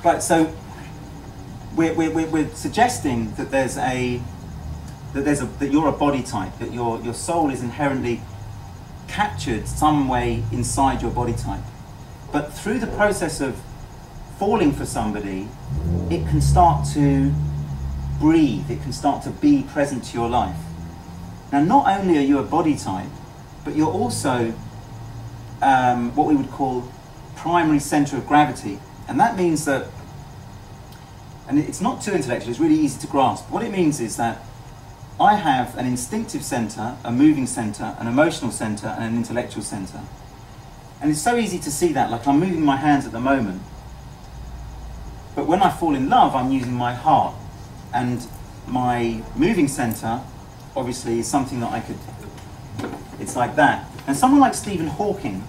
Right, so we're suggesting that that you're a body type, that your soul is inherently captured some way inside your body type. But through the process of falling for somebody, it can start to breathe, it can start to be present to your life. Now, not only are you a body type, but you're also what we would call primary centre of gravity. And that means that, and it's not too intellectual, it's really easy to grasp. What it means is that I have an instinctive centre, a moving centre, an emotional centre, and an intellectual centre. And it's so easy to see that, like I'm moving my hands at the moment. But when I fall in love, I'm using my heart. And my moving centre, obviously, is something that I could, it's like that. And someone like Stephen Hawking,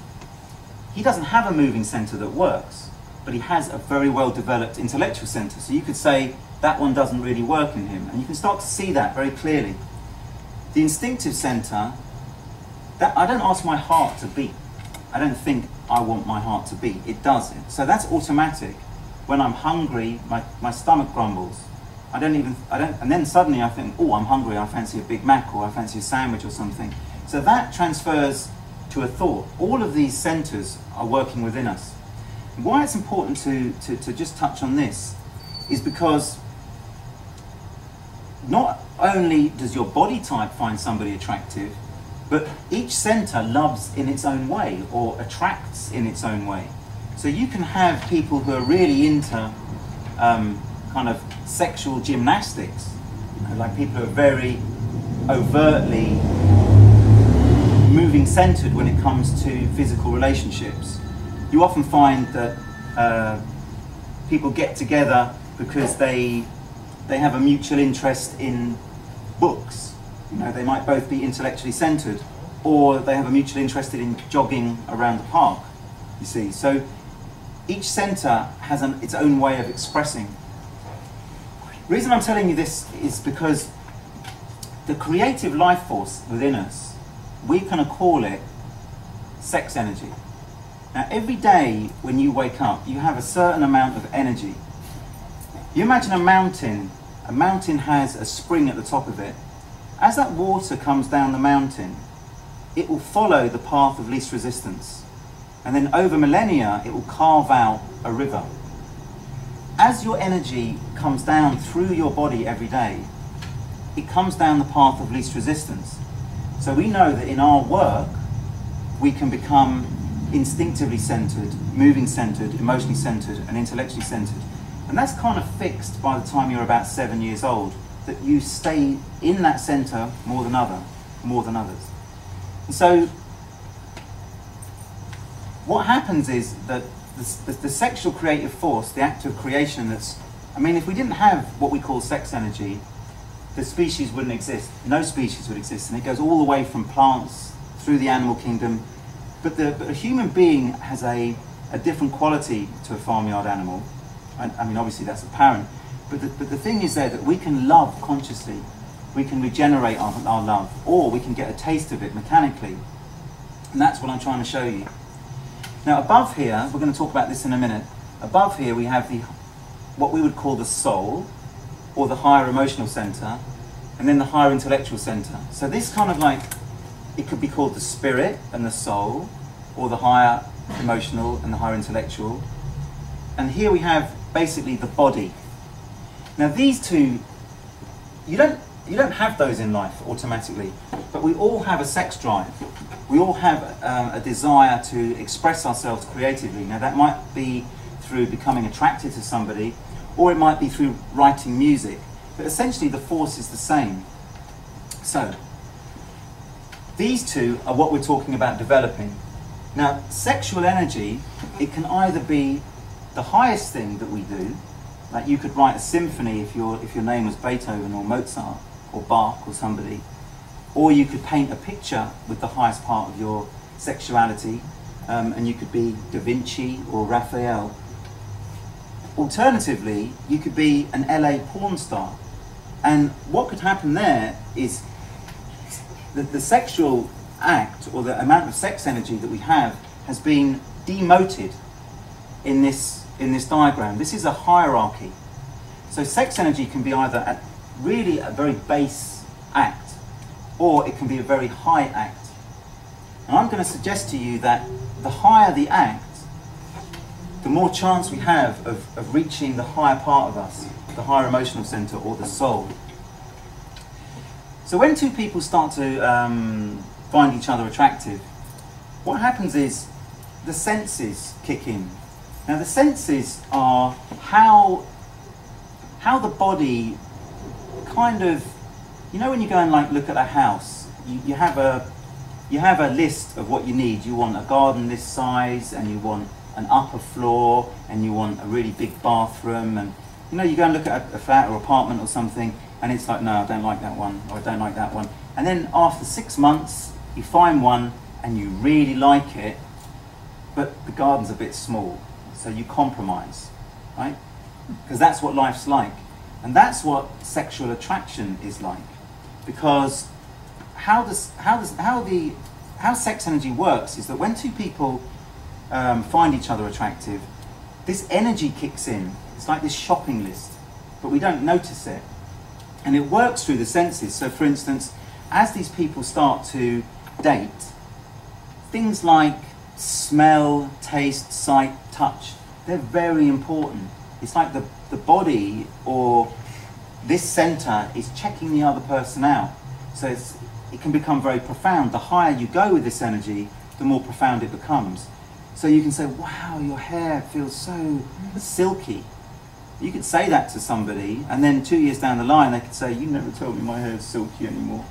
he doesn't have a moving centre that works, but he has a very well developed intellectual centre. So you could say that one doesn't really work in him. And you can start to see that very clearly. The instinctive centre, that I don't ask my heart to beat. I don't think I want my heart to beat. It does it. So that's automatic. When I'm hungry, my stomach grumbles. And then suddenly I think, oh, I'm hungry, I fancy a Big Mac, or I fancy a sandwich or something. So that transfers to a thought. All of these centres are working within us. Why it's important to just touch on this is because not only does your body type find somebody attractive, but each centre loves in its own way, or attracts in its own way. So you can have people who are really into kind of sexual gymnastics, like people who are very overtly moving centered when it comes to physical relationships. You often find that people get together because they have a mutual interest in books. You know, they might both be intellectually centered, or they have a mutual interest in jogging around the park, you see. So each center has its own way of expressing. The reason I'm telling you this is because the creative life force within us, we can call it sex energy. Now, every day when you wake up, you have a certain amount of energy. You imagine a mountain has a spring at the top of it. As that water comes down the mountain, it will follow the path of least resistance. And then over millennia, it will carve out a river. As your energy comes down through your body every day, it comes down the path of least resistance. So we know that in our work, we can become instinctively centered, moving centered, emotionally centered, and intellectually centered. And that's kind of fixed by the time you're about 7 years old, that you stay in that center more than others. And so what happens is that the sexual creative force, the act of creation, if we didn't have what we call sex energy, the species wouldn't exist. No species would exist. And it goes all the way from plants through the animal kingdom. But a human being has a different quality to a farmyard animal. I mean, obviously that's apparent. But the thing is there that we can love consciously. We can regenerate our love, or we can get a taste of it mechanically. And that's what I'm trying to show you. Now above here, we're going to talk about this in a minute. Above here we have what we would call the soul, or the higher emotional center, and then the higher intellectual center. So this kind of like, it could be called the spirit and the soul, or the higher emotional and the higher intellectual. And here we have basically the body. Now these two, you don't have those in life automatically, but we all have a sex drive. We all have a desire to express ourselves creatively. Now that might be through becoming attracted to somebody, or it might be through writing music, but essentially the force is the same. So these two are what we're talking about developing. Now sexual energy, it can either be the highest thing that we do, like you could write a symphony if your name was Beethoven or Mozart or Bach or somebody, or you could paint a picture with the highest part of your sexuality, and you could be Da Vinci or Raphael. Alternatively, you could be an LA porn star, and what could happen there is that the sexual act, or the amount of sex energy that we have, has been demoted in this in this diagram, this is a hierarchy. So sex energy can be either at really a very base act, or it can be a very high act. And I'm going to suggest to you that the higher the act, the more chance we have of reaching the higher part of us, the higher emotional center, or the soul. So when two people start to find each other attractive, what happens is the senses kick in. Now the senses are how the body kind of, you know, when you go and like look at a house, you have a list of what you need. You want a garden this size, and you want an upper floor, and you want a really big bathroom, and you know, you go and look at a flat or apartment or something, and it's like, no, I don't like that one, or I don't like that one. And then after 6 months, you find one and you really like it, but the garden's a bit small, so you compromise, right? Because that's what life's like. And that's what sexual attraction is like. Because how sex energy works is that when two people find each other attractive, this energy kicks in. It's like this shopping list, but we don't notice it. And it works through the senses. So for instance, as these people start to date, things like smell, taste, sight, touch, they're very important. It's like the body, or this center, is checking the other person out. So it can become very profound. The higher you go with this energy, the more profound it becomes. So you can say, wow, your hair feels so silky. You could say that to somebody, and then 2 years down the line, they could say, you never told me my hair is silky anymore.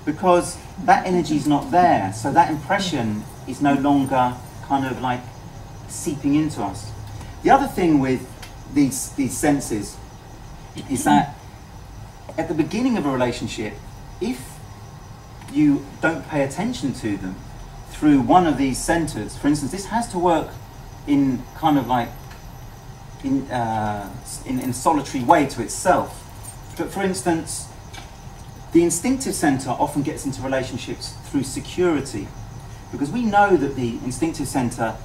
Because that energy is not there. So that impression is no longer kind of like seeping into us. The other thing with these senses is that at the beginning of a relationship, if you don't pay attention to them through one of these centers, for instance, this has to work in kind of like in a solitary way to itself. But for instance, the instinctive center often gets into relationships through security, because we know that the instinctive center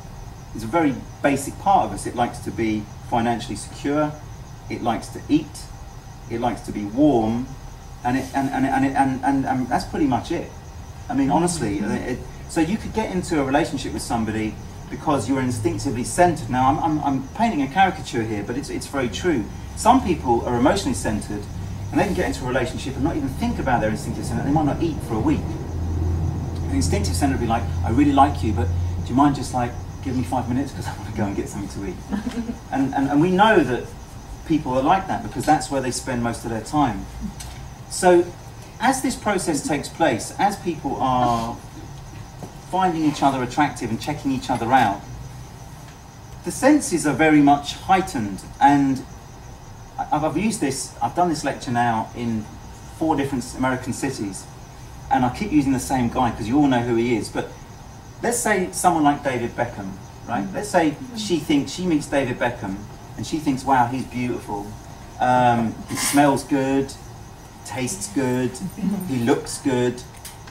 is a very basic part of us. It likes to be financially secure, it likes to eat, it likes to be warm, and that's pretty much it. I mean, honestly, so you could get into a relationship with somebody because you're instinctively centered. Now, I'm painting a caricature here, but it's very true. Some people are emotionally centered, and they can get into a relationship and not even think about their instinctive center. They might not eat for a week. The instinctive center would be like, I really like you, but do you mind just like give me 5 minutes because I want to go and get something to eat? and we know that people are like that because that's where they spend most of their time. So as this process takes place, as people are finding each other attractive and checking each other out, the senses are very much heightened. And I've used this, I've done this lecture now in 4 different American cities, and I keep using the same guy because you all know who he is. But let's say someone like David Beckham, right? Let's say she meets David Beckham and she thinks, wow, he's beautiful. He smells good, tastes good, he looks good,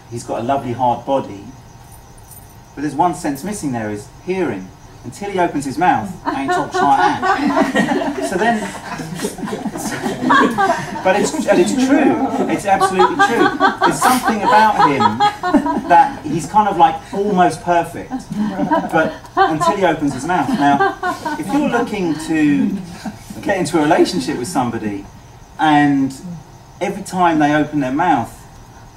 he's got a lovely hard body. But there's one sense missing there, is hearing. Until he opens his mouth, and he talks like that. So then, but it's true. It's absolutely true. There's something about him that he's kind of like almost perfect, but until he opens his mouth. Now, if you're looking to get into a relationship with somebody, and every time they open their mouth,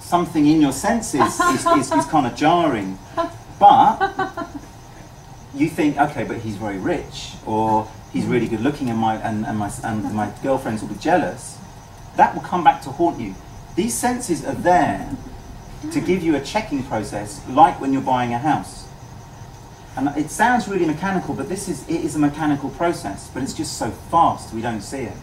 something in your senses is kind of jarring, but you think, okay, but he's very rich, or he's really good looking, and my girlfriends will be jealous. That will come back to haunt you. These senses are there to give you a checking process, like when you're buying a house. And it sounds really mechanical, but it is a mechanical process, but it's just so fast we don't see it.